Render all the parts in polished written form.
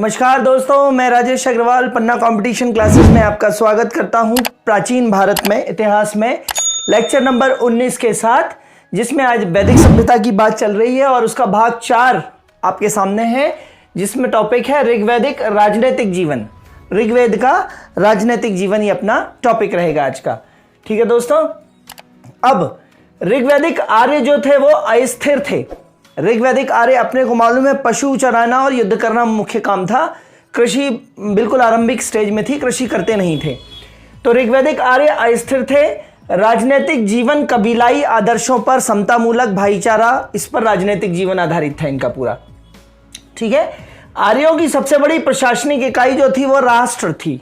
नमस्कार दोस्तों, मैं राजेश अग्रवाल पन्ना कंपटीशन क्लासेस में आपका स्वागत करता हूं। प्राचीन भारत में इतिहास में लेक्चर नंबर 19 के साथ, जिसमें आज वैदिक सभ्यता की बात चल रही है और उसका भाग 4 आपके सामने है, जिसमें टॉपिक है ऋग्वैदिक राजनीतिक जीवन। ऋग्वेद का राजनीतिक जीवन ही अपना टॉपिक रहेगा आज का। ठीक है दोस्तों, अब ऋग्वैदिक आर्य जो थे वो अस्थिर थे। ऋग्वैदिक आर्य, अपने को मालूम है, पशु चराना और युद्ध करना मुख्य काम था। कृषि बिल्कुल आरंभिक स्टेज में थी, कृषि करते नहीं थे। तो ऋग्वैदिक आर्य अस्थिर थे। राजनीतिक जीवन कबीलाई आदर्शों पर, समतामूलक भाईचारा, इस पर राजनीतिक जीवन आधारित था इनका पूरा। ठीक है। आर्यों की सबसे बड़ी प्रशासनिक इकाई जो थी वो राष्ट्र थी।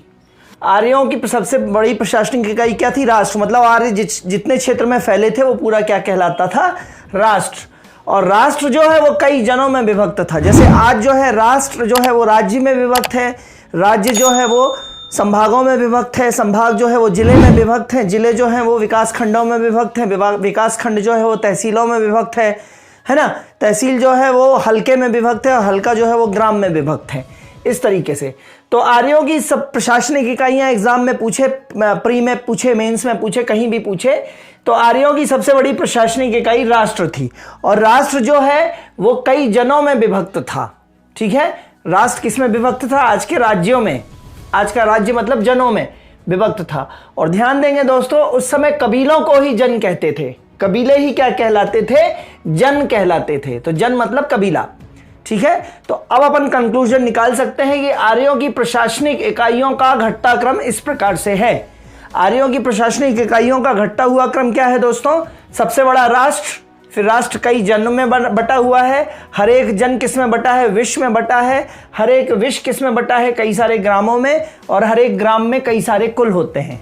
आर्यों की सबसे बड़ी प्रशासनिक इकाई क्या थी? राष्ट्र। मतलब आर्य जितने क्षेत्र में फैले थे वो पूरा क्या कहलाता था? राष्ट्र। और राष्ट्र जो है वो कई जनों में विभक्त था। जैसे आज जो है राष्ट्र जो है वो राज्य में विभक्त है, राज्य जो है वो संभागों में विभक्त है, संभाग जो है वो जिले में विभक्त है, जिले जो है वो विकास खंडों में विभक्त है, विकास खंड जो है वो तहसीलों में विभक्त है ना। तहसील जो है वो हल्के में विभक्त है और हल्का जो है वो ग्राम में विभक्त है। इस तरीके से तो आर्यों की सब प्रशासनिक इकाइयां एग्जाम में पूछे, प्री में पूछे, मेंस में पूछे, कहीं भी पूछे, तो आर्यों की सबसे बड़ी प्रशासनिक इकाई राष्ट्र थी। और राष्ट्र जो है वो कई जनों में विभक्त था। ठीक है। राष्ट्र किसमें विभक्त था? आज के राज्यों में। आज का राज्य मतलब जनों में विभक्त था। और ध्यान देंगे दोस्तों, उस समय कबीलों को ही जन कहते थे। कबीले ही क्या कहलाते थे? जन कहलाते थे। तो जन मतलब कबीला। ठीक है। तो अब अपन कंक्लूजन निकाल सकते हैं कि आर्यों की प्रशासनिक इकाइयों का घटता क्रम इस प्रकार से है। आर्यों की प्रशासनिक इकाइयों का घटता हुआ क्रम क्या है दोस्तों? सबसे बड़ा राष्ट्र, फिर राष्ट्र कई जनों में बटा हुआ है। हर एक जन किस में बटा है? विश्व में बटा है। हर एक विश्व किस में बटा है? कई सारे ग्रामों में। और हर एक ग्राम में कई सारे कुल होते हैं।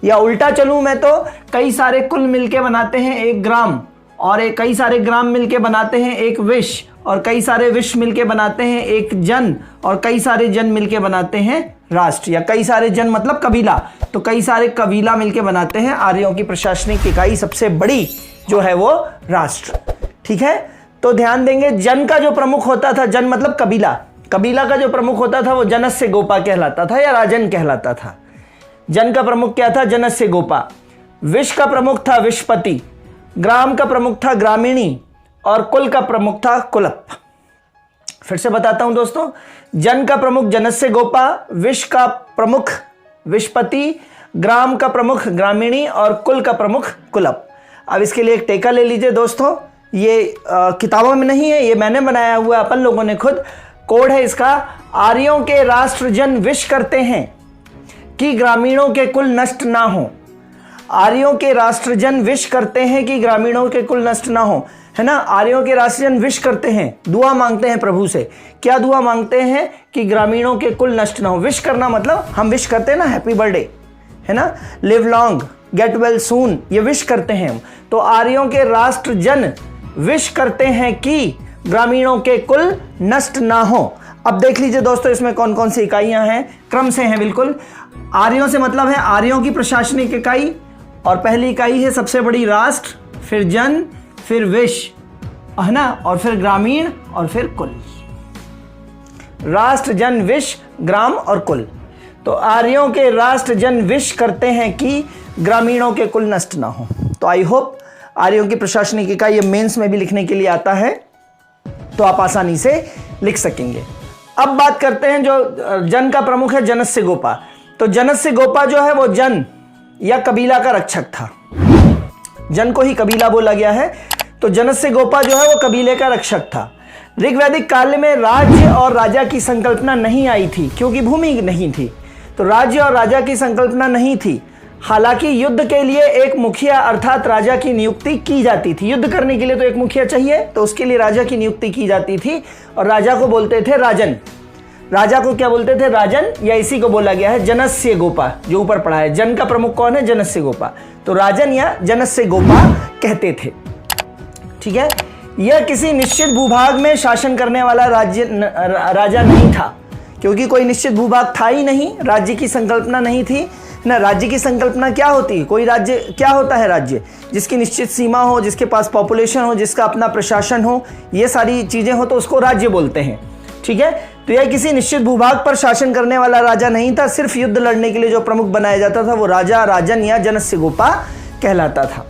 या उल्टा चलूं मैं तो, कई सारे कुल मिलके बनाते हैं एक ग्राम, और कई सारे ग्राम मिलके बनाते हैं एक विश्व, और कई सारे विश्व मिलके बनाते हैं एक जन, और कई सारे जन मिलके बनाते हैं राष्ट्र। या कई सारे जन मतलब कबीला, तो कई सारे कबीला मिलके बनाते हैं आर्यों की प्रशासनिक इकाई सबसे बड़ी जो है वो राष्ट्र। ठीक है। तो ध्यान देंगे, जन का जो प्रमुख होता था, जन मतलब कबीला, कबीला का जो प्रमुख होता था वो जनस्य गोपा कहलाता था या राजन कहलाता था। जन का प्रमुख क्या था? जनस्य गोपा। विश्व का प्रमुख था विश्वपति, ग्राम का प्रमुख था ग्रामीणी, और कुल का प्रमुख था कुलप। फिर से बताता हूं दोस्तों, जन का प्रमुख जनस्य गोपा, विश्व का प्रमुख विश्वपति, ग्राम का प्रमुख ग्रामीणी, और कुल का प्रमुख कुलप। अब इसके लिए एक टेका ले लीजिए दोस्तों, ये किताबों में नहीं है, ये मैंने बनाया हुआ है, अपन लोगों ने खुद। कोड है इसका, आर्यों के राष्ट्रजन विश करते हैं कि ग्रामीणों के कुल नष्ट ना हो। आर्यों के राष्ट्रजन विश करते हैं कि ग्रामीणों के कुल नष्ट ना हो, है ना। आर्यों के राष्ट्रजन विश करते हैं, दुआ मांगते हैं प्रभु से। क्या दुआ मांगते हैं? कि ग्रामीणों के कुल नष्ट ना हो। विश करना मतलब हम विश करते हैं ना, हैप्पी बर्थडे, है ना, live long, get well soon, ये विश करते हैं हम। तो आर्यों के राष्ट्रजन विश करते हैं कि ग्रामीणों के कुल नष्ट ना हो। अब देख लीजिए दोस्तों, इसमें कौन कौन सी इकाइयां हैं, क्रम से हैं बिल्कुल। आर्यों से मतलब है आर्यों की प्रशासनिक इकाई, और पहली इकाई है सबसे बड़ी राष्ट्र, फिर जन, फिर विश्व, है ना, और फिर ग्रामीण, और फिर कुल। राष्ट्र, जन, विश्व, ग्राम और कुल। तो आर्यों के राष्ट्र जन विश करते हैं कि ग्रामीणों के कुल नष्ट ना हो। तो आई होप आर्यों की प्रशासनिक इकाई, ये मेंस में भी लिखने के लिए आता है, तो आप आसानी से लिख सकेंगे। अब बात करते हैं जो जन का प्रमुख है, जनस्य गोपा। तो जनस्य गोपा जो है वो जन या कबीला का रक्षक था। जन को ही कबीला बोला गया है, तो जनस्य गोपा जो है वो कबीले का रक्षक था। ऋग्वैदिक काल में राज्य और राजा की संकल्पना नहीं आई थी, क्योंकि भूमि नहीं थी, तो राज्य और राजा की संकल्पना नहीं थी। हालांकि युद्ध के लिए एक मुखिया अर्थात राजा की नियुक्ति की जाती थी। युद्ध करने के लिए तो एक मुखिया चाहिए, तो उसके लिए राजा की नियुक्ति की जाती थी, और राजा को बोलते थे राजन। राजा को क्या बोलते थे? राजन, या इसी को बोला गया है जनस्य गोपा, जो ऊपर पढ़ा है। जन का प्रमुख कौन है? जनस्य गोपा। तो राजन या जनस्य गोपा कहते थे। ठीक है। यह किसी निश्चित भूभाग में शासन करने वाला राजा नहीं था, क्योंकि कोई निश्चित भूभाग था ही नहीं, राज्य की संकल्पना नहीं थी ना। राज्य की संकल्पना क्या होती है? कोई राज्य क्या होता है? राज्य जिसकी निश्चित सीमा हो, जिसके पास पॉपुलेशन हो, जिसका अपना प्रशासन हो, ये सारी चीजें हो, तो उसको राज्य बोलते हैं। ठीक है। तो यह किसी निश्चित भूभाग पर शासन करने वाला राजा नहीं था, सिर्फ युद्ध लड़ने के लिए जो प्रमुख बनाया जाता था वो राजा, राजन या जनस्य गोपा कहलाता था।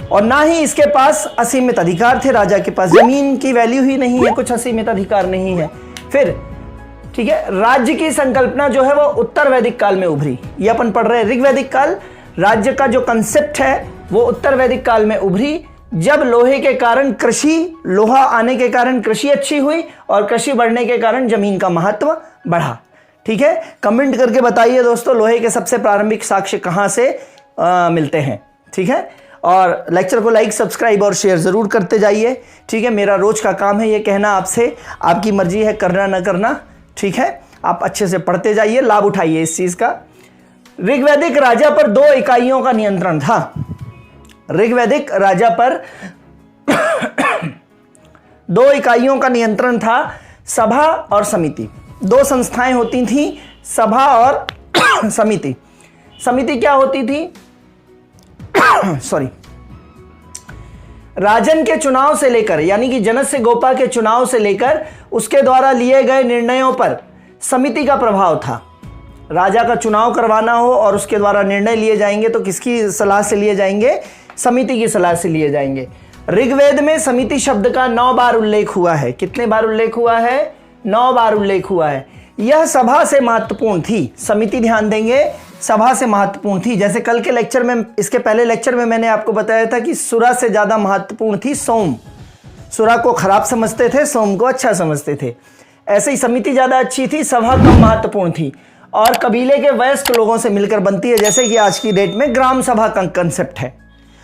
और ना ही इसके पास असीमित अधिकार थे। राजा के पास जमीन की वैल्यू ही नहीं है, कुछ असीमित अधिकार नहीं है। फिर ठीक है, राज्य की संकल्पना जो है वो उत्तर वैदिक काल में उभरी। ये अपन पढ़ रहे हैं ऋग्वैदिक काल। राज्य का जो कंसेप्ट है वो उत्तर वैदिक काल में उभरी, जब लोहे के कारण कृषि, लोहा आने के कारण कृषि अच्छी हुई और कृषि बढ़ने के कारण जमीन का महत्व बढ़ा। ठीक है, कमेंट करके बताइए दोस्तों, लोहे के सबसे प्रारंभिक साक्ष्य कहां से मिलते हैं। ठीक है, और लेक्चर को लाइक, सब्सक्राइब और शेयर जरूर करते जाइए। ठीक है, मेरा रोज का काम है ये कहना आपसे, आपकी मर्जी है करना ना करना। ठीक है, आप अच्छे से पढ़ते जाइए, लाभ उठाइए इस चीज का। ऋग्वैदिक राजा पर 2 इकाइयों का नियंत्रण था। ऋग्वैदिक राजा पर 2 इकाइयों का नियंत्रण था, सभा और समिति। 2 संस्थाएं होती थी, सभा और समिति। समिति क्या होती थी? सॉरी, राजन के चुनाव से लेकर, यानी कि जनस्य गोपा के चुनाव से लेकर उसके द्वारा लिए गए निर्णयों पर समिति का प्रभाव था। राजा का चुनाव करवाना हो और उसके द्वारा निर्णय लिए जाएंगे तो किसकी सलाह से लिए जाएंगे? समिति की सलाह से लिए जाएंगे। ऋग्वेद में समिति शब्द का 9 बार उल्लेख हुआ है। कितने बार उल्लेख हुआ है? 9 बार उल्लेख हुआ है। यह सभा से महत्वपूर्ण थी। समिति, ध्यान देंगे, सभा से महत्वपूर्ण थी। जैसे कल के लेक्चर में, इसके पहले लेक्चर में मैंने आपको बताया था कि सुरा से ज्यादा महत्वपूर्ण थी सोम। सुरा को खराब समझते थे, सोम को अच्छा समझते थे। ऐसे ही समिति ज्यादा अच्छी थी, सभा कम महत्वपूर्ण थी और कबीले के वयस्क लोगों से मिलकर बनती है। जैसे कि आज की डेट में ग्राम सभा का कंसेप्ट है।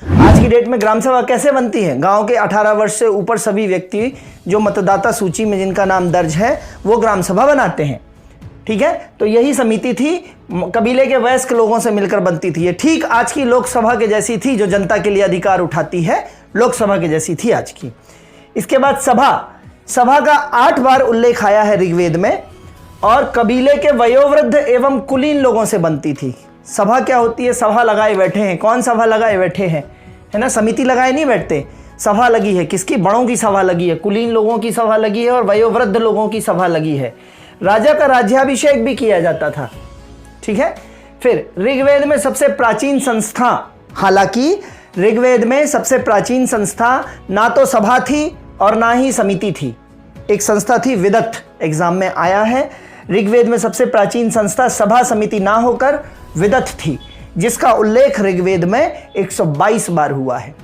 आज की डेट में ग्राम सभा कैसे बनती है? गांव के 18 वर्ष से ऊपर सभी व्यक्ति जो मतदाता सूची में जिनका नाम दर्ज है वो ग्राम सभा बनाते हैं। ठीक है, तो यही समिति थी, कबीले के वयस्क लोगों से मिलकर बनती थी। ये ठीक आज की लोकसभा के जैसी थी, जो जनता के लिए अधिकार उठाती है, लोकसभा के जैसी थी आज की। इसके बाद सभा, सभा का 8 बार उल्लेख आया है ऋग्वेद में और कबीले के वयोवृद्ध एवं कुलीन लोगों से बनती थी। सभा क्या होती है? सभा लगाए बैठे हैं। कौन सभा लगाए बैठे हैं? है ना, समिति लगाए नहीं बैठते, सभा लगी है। किसकी? बड़ों की सभा लगी है, कुलीन लोगों की सभा लगी है और वयोवृद्ध लोगों की सभा लगी है। राजा का राज्याभिषेक भी किया जाता था। ठीक है, फिर ऋग्वेद में सबसे प्राचीन संस्था, हालांकि ऋग्वेद में सबसे प्राचीन संस्था ना तो सभा थी और ना ही समिति थी। एक संस्था थी विदत, एग्जाम में आया है। ऋग्वेद में सबसे प्राचीन संस्था सभा समिति ना होकर विदत थी, जिसका उल्लेख ऋग्वेद में 122 बार हुआ है।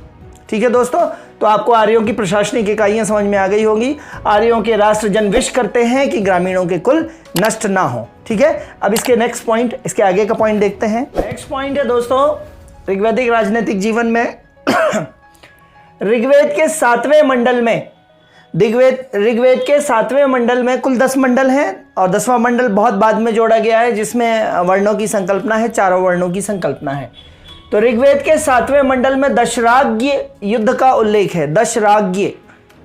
ठीक है दोस्तों, तो आपको आर्यों की प्रशासनिक इकाइयां समझ में आ गई होगी। आर्यों के राष्ट्र जन विश करते हैं कि ग्रामीणों के कुल नष्ट ना हो। ठीक है, अब इसके नेक्स्ट पॉइंट, इसके आगे का पॉइंट देखते हैं। नेक्स्ट पॉइंट है दोस्तों, ऋग्वैदिक राजनीतिक जीवन में ऋग्वेद के 7वें मंडल में, ऋग्वेद के 7वें मंडल में कुल 10 मंडल हैं और 10वां मंडल बहुत बाद में जोड़ा गया है, जिसमें वर्णों की संकल्पना है, 4 वर्णों की संकल्पना है। तो ऋग्वेद के 7वें मंडल में दशराग्य युद्ध का उल्लेख है। दशराग्य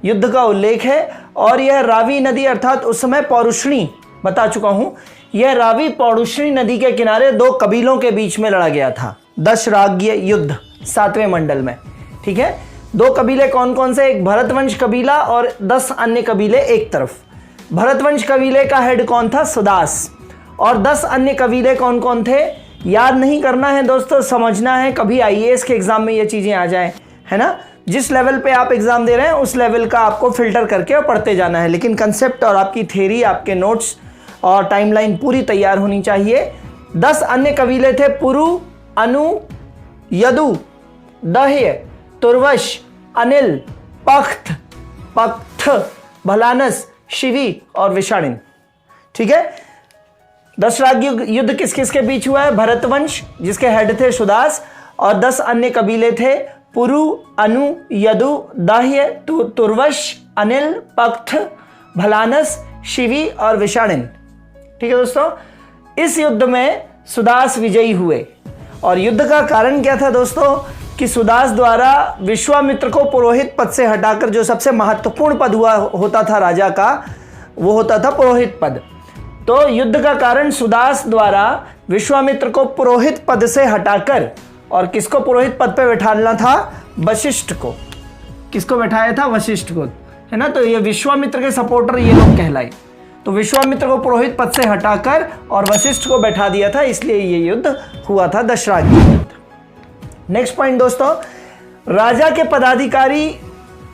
युद्ध का उल्लेख है और यह रावी नदी अर्थात उस समय पौरुषणी, बता चुका हूं, यह रावी पौरुषणी नदी के किनारे 2 कबीलों के बीच में लड़ा गया था। दशराग्य युद्ध 7वें मंडल में। ठीक है, 2 कबीले कौन कौन से? एक भरतवंश कबीला और 10 अन्य कबीले एक तरफ। भरतवंश कबीले का हेड कौन था? सुदास। और 10 अन्य कबीले कौन कौन थे? याद नहीं करना है दोस्तों, समझना है, कभी आईएएस के एग्जाम में ये चीजें आ जाए, है ना। जिस लेवल पे आप एग्जाम दे रहे हैं उस लेवल का आपको फिल्टर करके और पढ़ते जाना है, लेकिन कंसेप्ट और आपकी थ्योरी, आपके नोट्स और टाइमलाइन पूरी तैयार होनी चाहिए। 10 अन्य कबीले थे, पुरु, अनु, यदु, दह्य, तुर्वश, अनिल, पख्त, पख्थ, भलानस, शिवी और विषाणिन। ठीक है, दशराग्य युद्ध किस किस के बीच हुआ है? भरतवंश, जिसके हेड थे सुदास, और 10 अन्य कबीले थे, पुरु, अनु, यदु, दाह्य, तुर्वश, अनिल, पख्थ, भलानस, शिवी और विषाणिन। ठीक है दोस्तों, इस युद्ध में सुदास विजयी हुए और युद्ध का कारण क्या था दोस्तों? कि सुदास द्वारा विश्वामित्र को पुरोहित पद से हटाकर जो सबसे महत्वपूर्ण पद होता था राजा का, वो होता था पुरोहित पद। तो युद्ध का कारण सुदास द्वारा विश्वामित्र को पुरोहित पद से हटाकर और किसको पुरोहित पद पे बैठाना था? वशिष्ठ को। किसको बैठाया था? वशिष्ठ को, है ना। तो ये विश्वामित्र के सपोर्टर ये लोग कहलाए। तो विश्वामित्र को पुरोहित पद से हटाकर और वशिष्ठ को बैठा दिया था, इसलिए ये युद्ध हुआ था, दशराग्नि युद्ध। नेक्स्ट पॉइंट दोस्तों, राजा के पदाधिकारी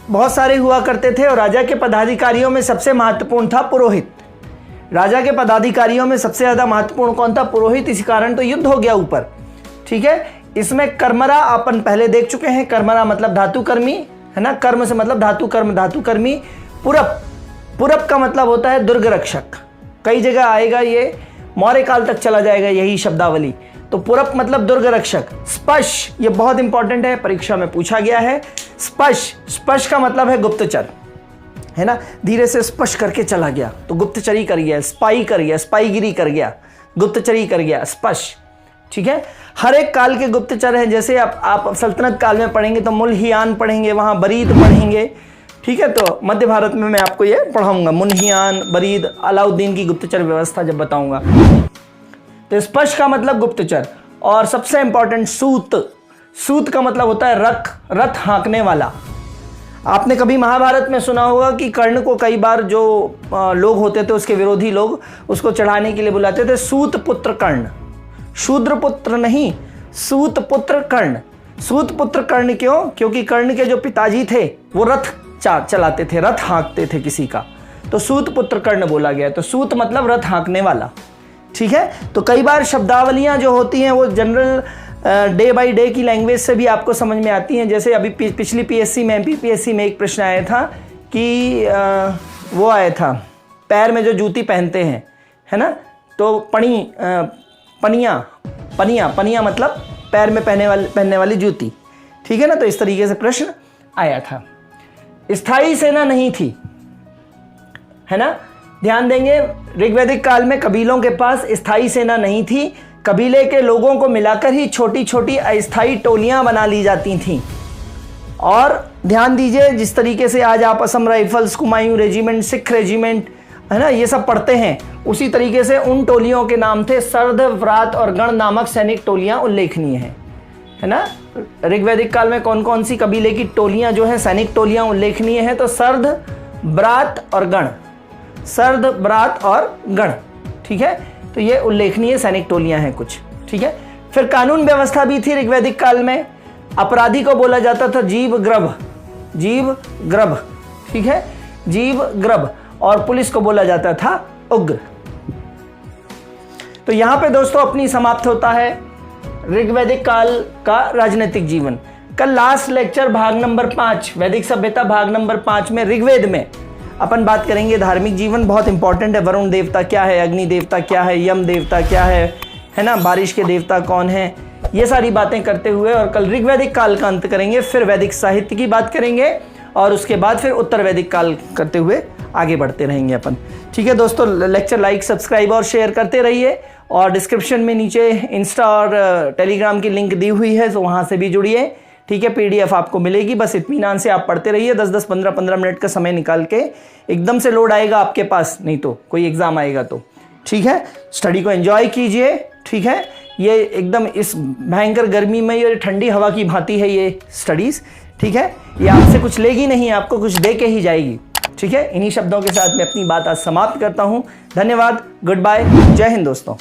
बहुत सारे हुआ करते थे और राजा के पदाधिकारियों में सबसे महत्वपूर्ण था पुरोहित। राजा के पदाधिकारियों में सबसे ज्यादा महत्वपूर्ण कौन था? पुरोहित। इसी कारण तो युद्ध हो गया ऊपर, ठीक है। इसमें कर्मरा अपन पहले देख चुके हैं, कर्मरा मतलब धातुकर्मी, है ना, कर्म से मतलब धातु, कर्म धातुकर्मी। पुरप, पुरप का मतलब होता है दुर्ग रक्षक। कई जगह आएगा, ये मौर्य काल तक चला जाएगा यही शब्दावली। तो पुरप मतलब दुर्ग रक्षक। स्पश, ये बहुत इंपॉर्टेंट है, परीक्षा में पूछा गया है। स्पश, स्पश का मतलब है गुप्तचर, है ना, धीरे से स्पश करके चला गया तो गुप्तचरी कर गया, स्पाई कर गया, स्पाईगिरी कर गया, गुप्तचरी कर गया, स्पश, ठीक है। हर एक काल के गुप्तचर हैं, जैसे आप सल्तनत काल में पढ़ेंगे तो मुल्हियान पढ़ेंगे, वहाँ बरीद पढ़ेंगे, ठीक है। तो मध्य भारत में मैं आपको ये पढ़ाऊंगा, मुल्हियान, बरीद, अलाउद्दीन की गुप्तचर व्यवस्था जब बताऊंगा। तो स्पश का मतलब गुप्तचर। और सबसे इंपॉर्टेंट सूत, सूत का मतलब होता है रथ, रथ हाँकने वाला। आपने कभी महाभारत में सुना होगा कि कर्ण को कई बार जो लोग होते थे, उसके विरोधी लोग, उसको चढ़ाने के लिए बुलाते थे सूत पुत्र कर्ण। शूद्र पुत्र नहीं, सूत पुत्र कर्ण। सूत पुत्र कर्ण क्यों? क्योंकि कर्ण के जो पिताजी थे वो रथ चलाते थे, रथ हाँकते थे किसी का, तो सूत पुत्र कर्ण बोला गया। तो सूत मतलब रथ हाँकने वाला, ठीक है। तो कई बार शब्दावलियां जो होती हैं वो जनरल डे बाय डे की लैंग्वेज से भी आपको समझ में आती हैं। जैसे अभी पिछली पीएससी में, एमपीपीएससी में एक प्रश्न आया था कि वो आया था, पैर में जो जूती पहनते हैं, है ना, तो पनिया, पनिया, पनिया मतलब पैर में पहनने वाली जूती, ठीक है ना। तो इस तरीके से प्रश्न आया था। स्थायी सेना नहीं थी, है ना, ध्यान देंगे। ऋग्वैदिक काल में कबीलों के पास स्थायी सेना नहीं थी। कबीले के लोगों को मिलाकर ही छोटी छोटी अस्थायी टोलियां बना ली जाती थीं। और ध्यान दीजिए, जिस तरीके से आज आप Assam rifles, Kumaon regiment, Sikh regiment, है ना, ये सब पढ़ते हैं, उसी तरीके से उन टोलियों के नाम थे सर्द, व्रात और गण नामक सैनिक टोलियां उल्लेखनीय हैं, है ना। ऋग्वैदिक काल में कौन कौन सी कबीले की टोलियां जो है सैनिक टोलियां उल्लेखनीय हैं? तो सर्द, ब्रात और गण, सर्द, ब्रात और गण, ठीक है। तो ये उल्लेखनीय सैनिक टोलियां हैं कुछ, ठीक है। फिर कानून व्यवस्था भी थी ऋग्वैदिक काल में। अपराधी को बोला जाता था जीव ग्रभ, जीव ग्रभ, ठीक है, जीव ग्रभ। और पुलिस को बोला जाता था उग्र। तो यहां पे दोस्तों अपनी समाप्त होता है ऋग्वैदिक काल का राजनीतिक जीवन। कल लास्ट लेक्चर भाग नंबर 5, वैदिक सभ्यता भाग नंबर 5 में ऋग्वेद में अपन बात करेंगे धार्मिक जीवन। बहुत इंपॉर्टेंट है, वरुण देवता क्या है, अग्नि देवता क्या है, यम देवता क्या है ना, बारिश के देवता कौन है, ये सारी बातें करते हुए। और कल ऋग्वैदिक काल का अंत करेंगे, फिर वैदिक साहित्य की बात करेंगे और उसके बाद फिर उत्तर वैदिक काल करते हुए आगे बढ़ते रहेंगे अपन, ठीक है दोस्तों। लेक्चर लाइक, सब्सक्राइब और शेयर करते रहिए। और डिस्क्रिप्शन में नीचे इंस्टा और टेलीग्राम की लिंक दी हुई है, तो वहाँ से भी जुड़िए, ठीक है। पीडीएफ आपको मिलेगी, बस इत्मीनान से आप पढ़ते रहिए। 10-10, 15-15 मिनट का समय निकाल के। एकदम से लोड आएगा आपके पास, नहीं तो कोई एग्जाम आएगा तो, ठीक है। स्टडी को एंजॉय कीजिए, ठीक है। ये एकदम इस भयंकर गर्मी में ये ठंडी हवा की भांति है ये स्टडीज़, ठीक है। ये आपसे कुछ लेगी नहीं, आपको कुछ दे के ही जाएगी, ठीक है। इन्हीं शब्दों के साथ मैं अपनी बात आज समाप्त करता हूँ। धन्यवाद, गुड बाय, जय हिंद दोस्तों।